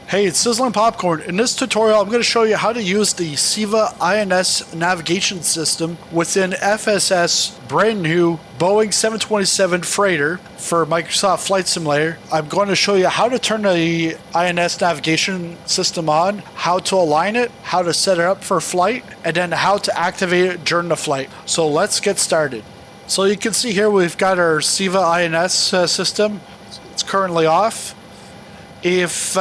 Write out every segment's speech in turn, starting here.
Hey, it's Sizzling Popcorn. In this tutorial, I'm going to show you how to use the CIVA INS navigation system within FSS brand new Boeing 727 freighter for Microsoft Flight Simulator. I'm going to show you how to turn the INS navigation system on, how to align it, how to set it up for flight, and then how to activate it during the flight. So let's get started. So you can see here we've got our CIVA INS system. It's currently off. If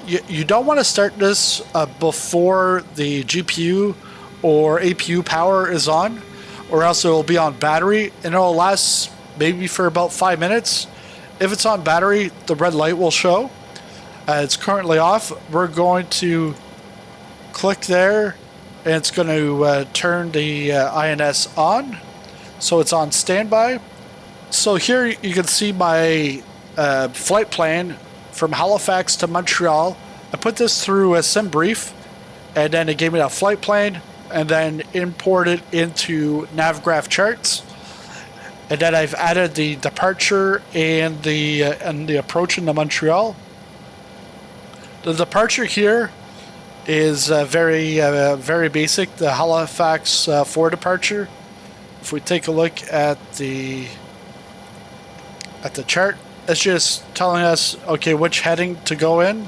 you don't want to start this before the GPU or APU power is on, or else it will be on battery and it will last maybe for about 5 minutes. If it's on battery, the red light will show. It's currently off. We're going to click there and it's going to turn the INS on. So it's on standby. So here you can see my flight plan from Halifax to Montreal. I put this through a SimBrief, and then it gave me a flight plan, and then imported into Navgraph charts. And then I've added the departure and the approach into Montreal. The departure here is very basic. The Halifax 4 departure. If we take a look at the chart, it's just telling us, okay, which heading to go in,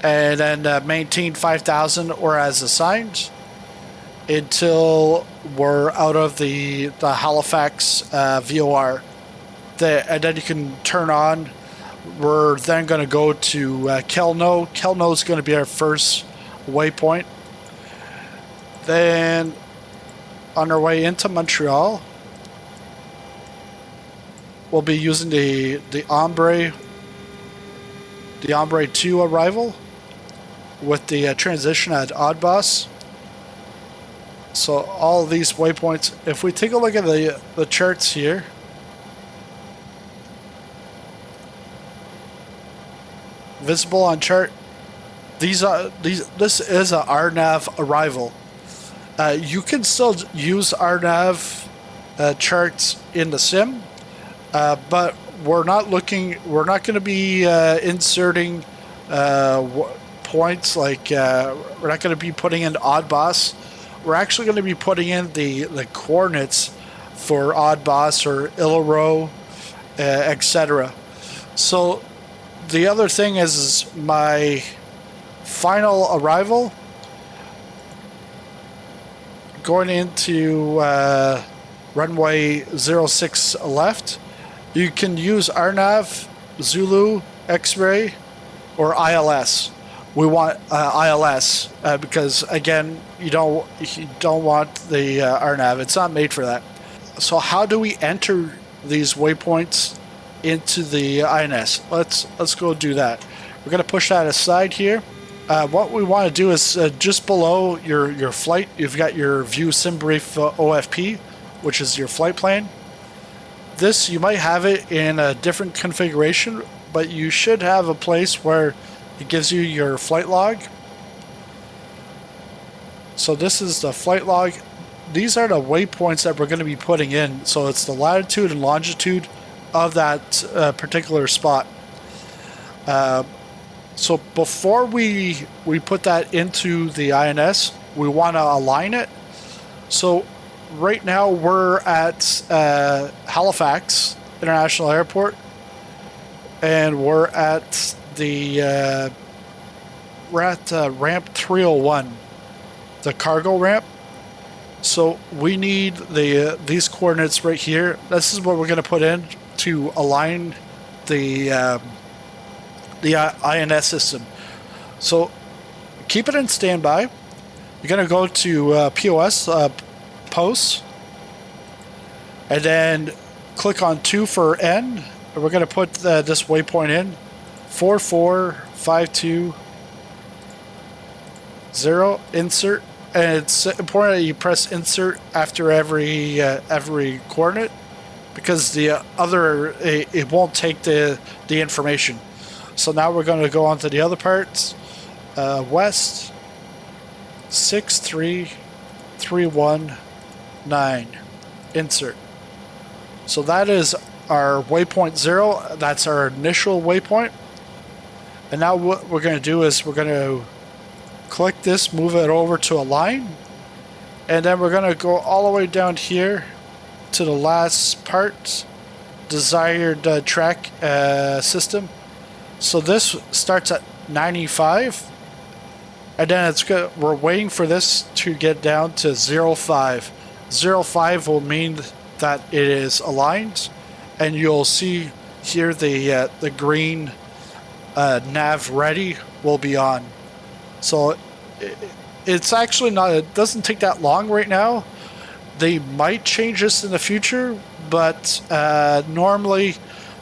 and then maintain 5,000 or as assigned until we're out of the Halifax VOR. And then you can turn on. We're then going to go to Kelno. Kelno is going to be our first waypoint. Then on our way into Montreal, we'll be using the Ombre 2 arrival with the transition at Oddboss. So all of these waypoints, if we take a look at the charts here, visible on chart, this is a RNAV arrival. You can still use RNAV charts in the sim. But we're not going to be inserting points like we're not going to be putting in Oddboss. We're actually going to be putting in the coordinates for Oddboss or Ilaro, etc. So the other thing is my final arrival going into runway 06 left. You can use RNAV, Zulu, X-ray, or ILS. We want ILS because again, you don't want the RNAV. It's not made for that. So how do we enter these waypoints into the INS? Let's go do that. We're going to push that aside here. What we want to do is just below your flight, you've got your View SimBrief OFP, which is your flight plan. This, you might have it in a different configuration, but you should have a place where it gives you your flight log. So this is the flight log. These are the waypoints that we're going to be putting in. So it's the latitude and longitude of that particular spot. So before we put that into the INS, we want to align it. So right now we're at Halifax International Airport, and we're at ramp 301, the cargo ramp. So we need these coordinates right here. This is what we're going to put in to align the INS system. So keep it in standby. You're going to go to POS. Posts, and then click on 2 for N, and we're going to put this waypoint in 4452 0. Insert, and it's important that you press insert after every coordinate because the other it won't take the information. So now we're going to go on to the other parts. West 6331 9. Insert. So that is our waypoint 0. That's our initial waypoint. And now what we're going to do is we're going to click this, move it over to align, and then we're going to go all the way down here to the last part, desired track system. So this starts at 95, and then it's good. We're waiting for this to get down to 05. 05 will mean that it is aligned, and you'll see here the green nav ready will be on. So it's actually not, it doesn't take that long right now. They might change this in the future, but normally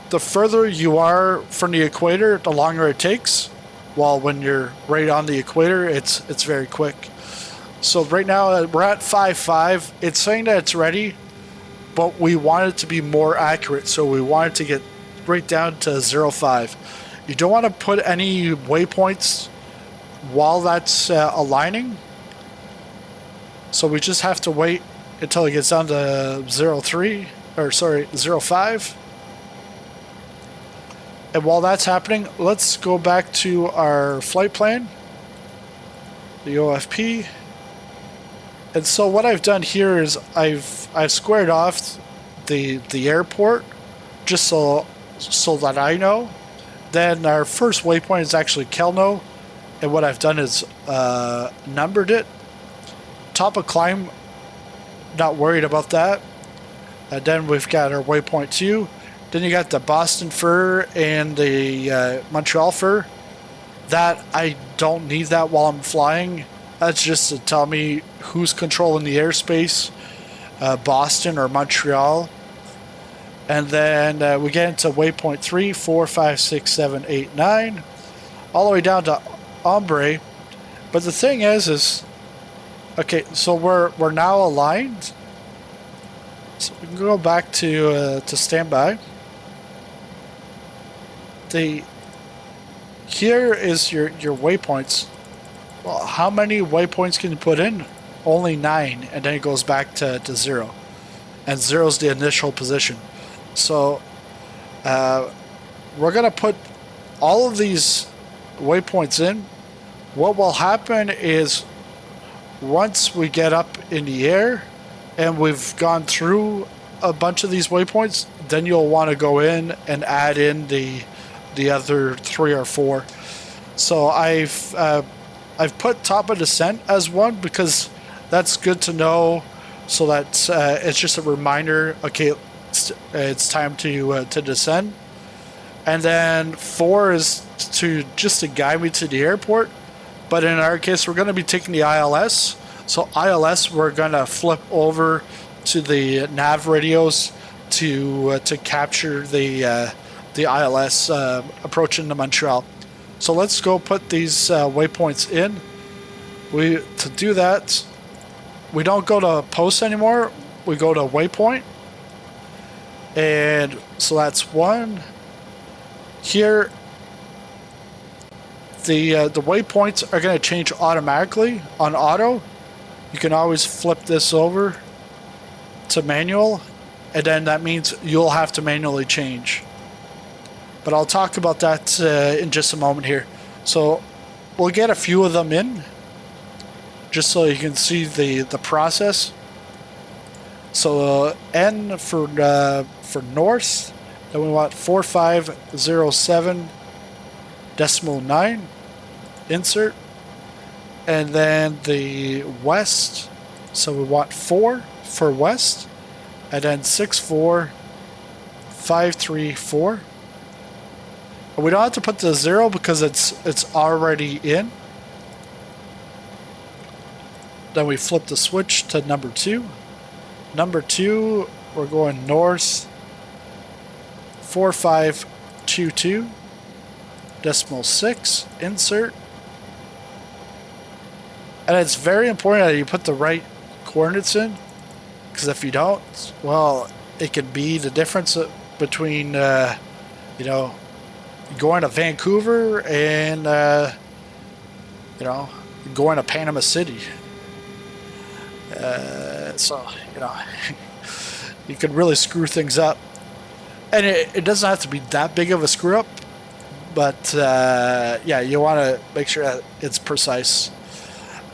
the further you are from the equator, the longer it takes. While when you're right on the equator, it's very quick. So right now we're at 5.5. It's saying that it's ready, but we want it to be more accurate. So we want it to get right down to 0.5. You don't want to put any waypoints while that's aligning. So we just have to wait until it gets down to 0.5. And while that's happening, let's go back to our flight plan, the OFP. And so what I've done here is I've squared off the airport just so that I know. Then our first waypoint is actually Kelno, and what I've done is numbered it. Top of climb, not worried about that. And then we've got our waypoint 2. Then you got the Boston fur and the Montreal fur. That I don't need that while I'm flying. That's just to tell me who's controlling the airspace, Boston or Montreal. And then we get into waypoint 3, 4, 5, 6, 7, 8, 9, all the way down to Ombre. But the thing is okay, so we're now aligned. So we can go back to standby. Here is your waypoints. Well, how many waypoints can you put in? Only 9, and then it goes back to 0. And 0 is the initial position. So we're going to put all of these waypoints in. What will happen is once we get up in the air and we've gone through a bunch of these waypoints, then you'll want to go in and add in the other 3 or 4. So I've put top of descent as one because that's good to know, so that it's just a reminder. Okay, it's time to descend. And then 4 is to guide me to the airport. But in our case, we're going to be taking the ILS. So ILS, we're going to flip over to the nav radios to capture the ILS approaching to Montreal. So let's go put these waypoints in. To do that, we don't go to post anymore. We go to waypoint. And so that's 1. Here, the waypoints are going to change automatically on auto. You can always flip this over to manual, and then that means you'll have to manually change. But I'll talk about that in just a moment here. So we'll get a few of them in, just so you can see the process. So N for north, then we want 4507.9, insert. And then the west, so we want 4 for west, and then 64534. And we don't have to put the 0 because it's already in. Then we flip the switch to number 2. Number 2, we're going north 4522.6, insert. And it's very important that you put the right coordinates in, because if you don't, well, it can be the difference between going to Vancouver and going to Panama City. So you could really screw things up. And it doesn't have to be that big of a screw up, but yeah, you want to make sure that it's precise.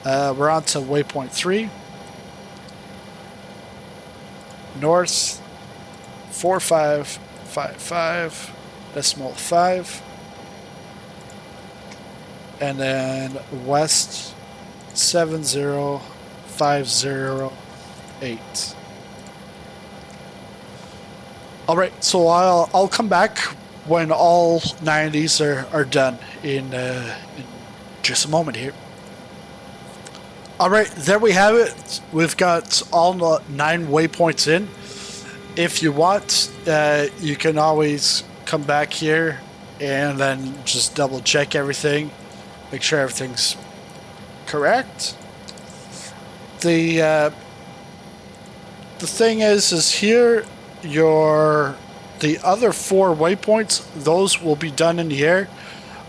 We're on to waypoint 3. North 4555.5, and then west 70508. All right, so I'll come back when all 90s are done in just a moment here. All right, there we have it. We've got all 9 waypoints in. If you want, you can always come back here and then just double check everything, make sure everything's correct. The thing is here the other 4 waypoints, those will be done in the air.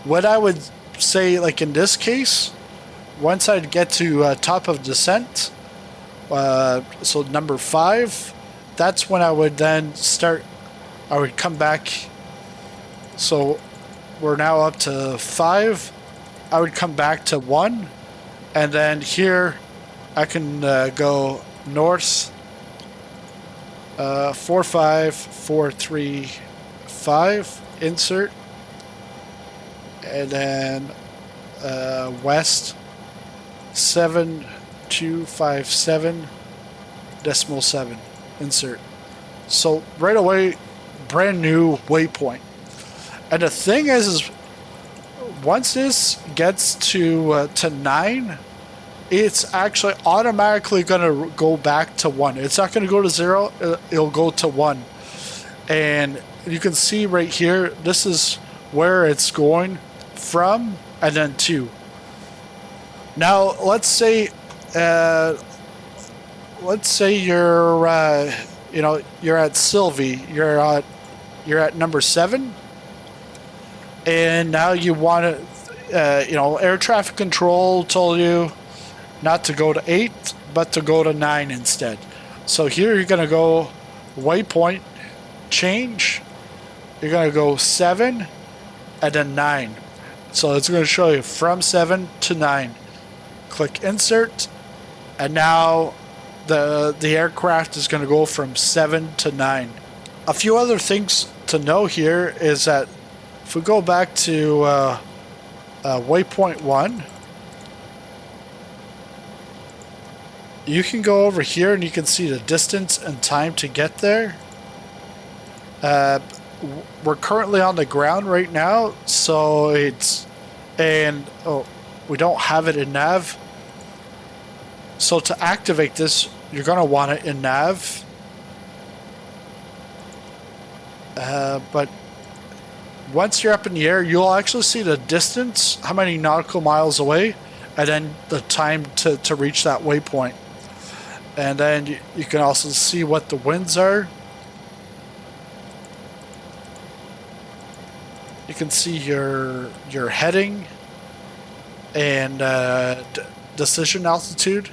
What I would say, like in this case, once I get to top of descent, so number 5, that's when I would then start. I would come back. So we're now up to 5. I would come back to 1, and then here I can go north 45435, insert, and then west 7257.7, insert. So right away, brand new waypoint. And the thing is once this gets to 9, it's actually automatically going to go back to 1. It's not going to go to 0. It'll go to 1. And you can see right here, this is where it's going from, and then 2. Now, let's say you're you're at Sylvie. You're at number 7, and now you want to, air traffic control told you not to go to 8, but to go to 9 instead. So here you're going to go waypoint change. You're going to go 7 and then 9. So it's going to show you from 7 to 9. Click insert, and now the aircraft is going to go from 7 to 9. A few other things to know here is that if we go back to waypoint 1, you can go over here and you can see the distance and time to get there. We're currently on the ground right now, so we don't have it in nav. So to activate this, you're going to want it in nav. But once you're up in the air, you'll actually see the distance, how many nautical miles away, and then the time to reach that waypoint. And then you can also see what the winds are. You can see your heading and decision altitude,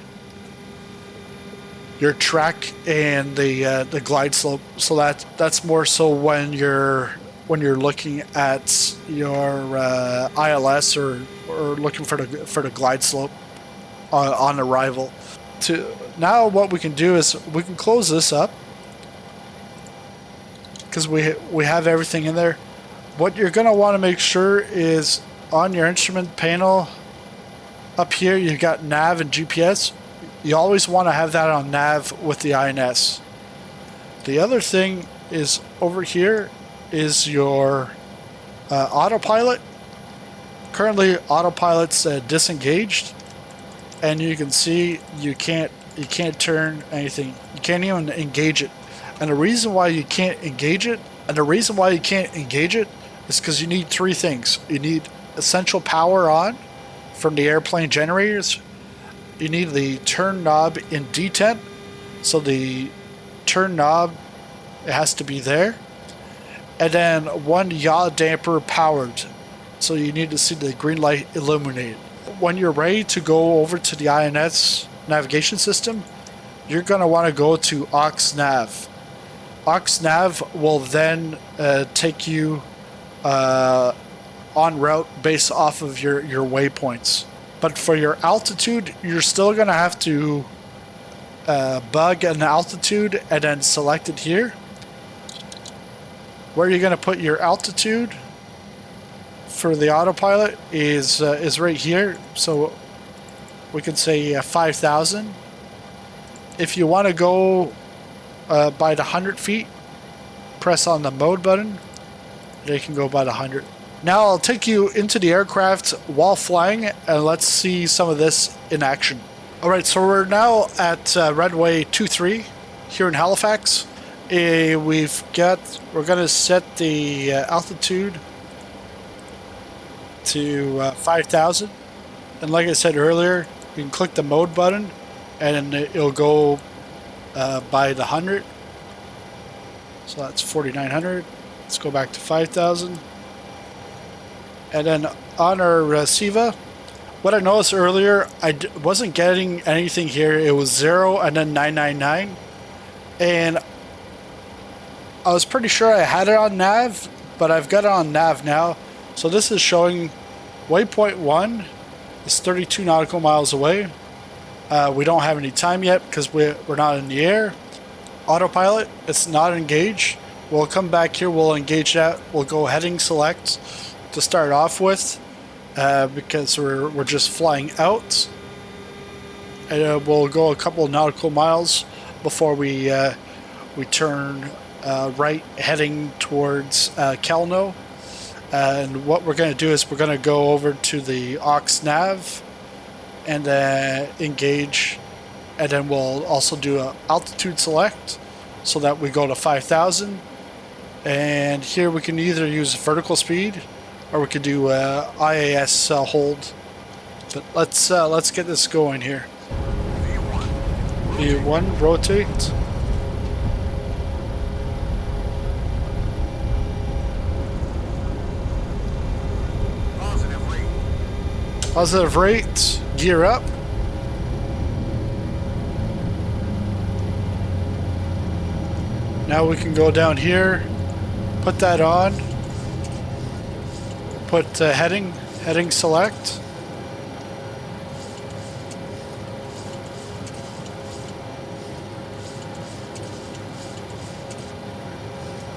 your track, and the glide slope. So that's more so when you're looking at your ILS or looking for the glide slope on arrival. Now what we can do is we can close this up because we have everything in there. What you're going to want to make sure is on your instrument panel up here, you've got nav and GPS. You always want to have that on nav with the INS. The other thing is over here is your autopilot. Currently autopilot's disengaged, and you can see you can't turn anything. You can't even engage it. And the reason why you can't engage it is because you need 3 things. You need essential power on from the airplane generators. You need the turn knob in detent. So the turn knob, it has to be there. And then 1 yaw damper powered. So you need to see the green light illuminated. When you're ready to go over to the INS navigation system, you're going to want to go to aux nav. Aux nav will then take you en route based off of your waypoints. But for your altitude, you're still going to have to bug an altitude and then select it here. Where you're going to put your altitude for the autopilot is right here. So we can say 5,000. If you want to go by the 100 feet, press on the mode button. They can go by the 100. Now I'll take you into the aircraft while flying, and let's see some of this in action. Alright, so we're now at runway 23 here in Halifax. We're gonna set the altitude to 5,000, and like I said earlier, you can click the mode button and it'll go by the 100. So that's 4,900. Let's go back to 5,000. And then on our CIVA, what I noticed earlier, I wasn't getting anything here. It was 0 and then 999. And I was pretty sure I had it on nav, but I've got it on nav now. So this is showing waypoint 1 is 32 nautical miles away. We don't have any time yet because we're not in the air. Autopilot, it's not engaged. We'll come back here, we'll engage that. We'll go heading select to start off with because we're just flying out. And we'll go a couple of nautical miles before we turn right, heading towards Kelno. And what we're going to do is we're going to go over to the aux nav and engage, and then we'll also do an altitude select so that we go to 5,000. And here we can either use vertical speed or we could do IAS hold. But let's get this going here. V1 rotate. Positive rate, gear up. Now we can go down here, put that on, put heading select.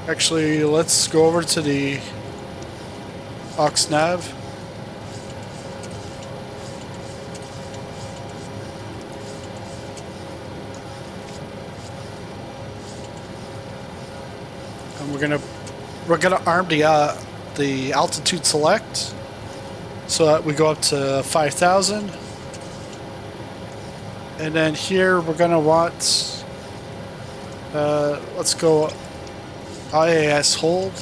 Actually, let's go over to the aux nav. We're gonna arm the altitude select so that we go up to 5,000, and then here we're gonna want let's go IAS hold.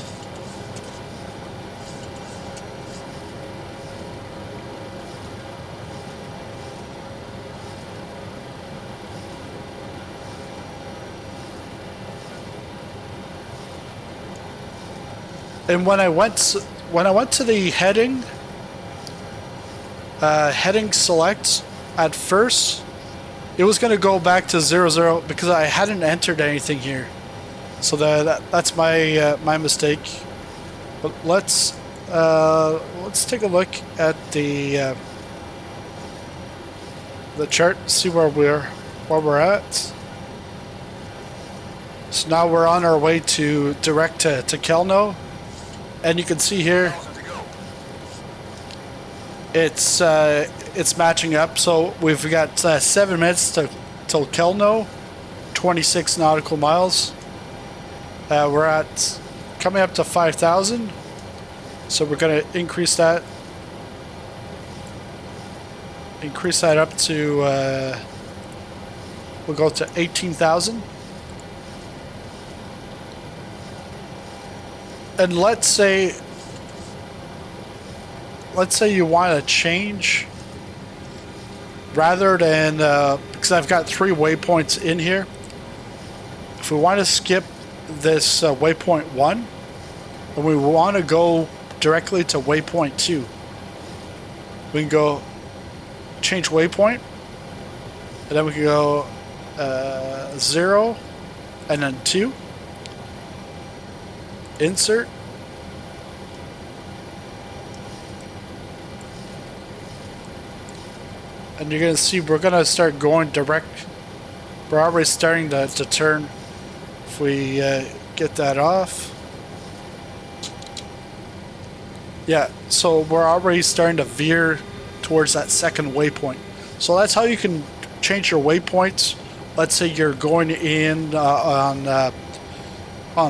And when I went to the heading select, at first it was going to go back to 00 because I hadn't entered anything here. So that's my mistake. But let's take a look at the chart, see where we're at. So now we're on our way to direct to Kelno. And you can see here, it's matching up. So we've got 7 minutes till Kelno, 26 nautical miles. We're at coming up to 5,000. So we're going to increase that up to we'll go to 18,000. And let's say you want to change rather than because I've got 3 waypoints in here. If we want to skip this waypoint 1 and we want to go directly to waypoint 2, we can go change waypoint, and then we can go 0 and then 2. Insert, and you're gonna see we're gonna start going direct. We're already starting to turn. If we get that off. Yeah, so we're already starting to veer towards that second waypoint. So that's how you can change your waypoints. Let's say you're going in on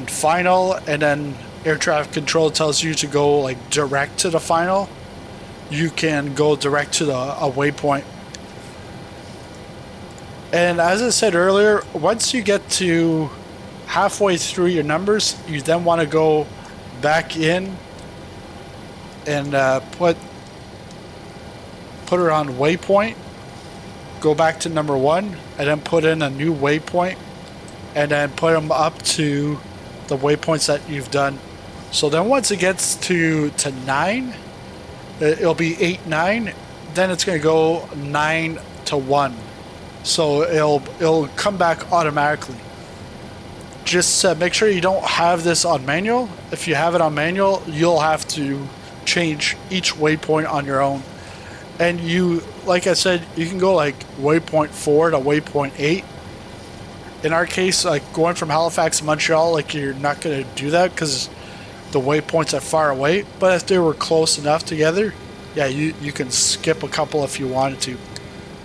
final, and then air traffic control tells you to go like direct to the final. You can go direct to a waypoint. And as I said earlier, once you get to halfway through your numbers, you then want to go back in and put her on waypoint, go back to number 1, and then put in a new waypoint, and then put them up to the waypoints that you've done. So then once it gets to 9, it'll be 8, 9, then it's going to go 9 to 1. So it'll come back automatically. Just make sure you don't have this on manual. If you have it on manual, you'll have to change each waypoint on your own. And you, like I said, you can go like waypoint 4 to waypoint 8. In our case, like going from Halifax to Montreal, like you're not going to do that because the waypoints are far away. But if they were close enough together, yeah, you can skip a couple if you wanted to.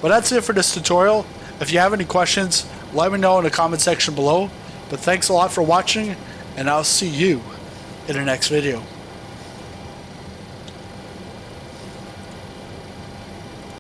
But that's it for this tutorial. If you have any questions, let me know in the comment section below. But thanks a lot for watching, and I'll see you in the next video.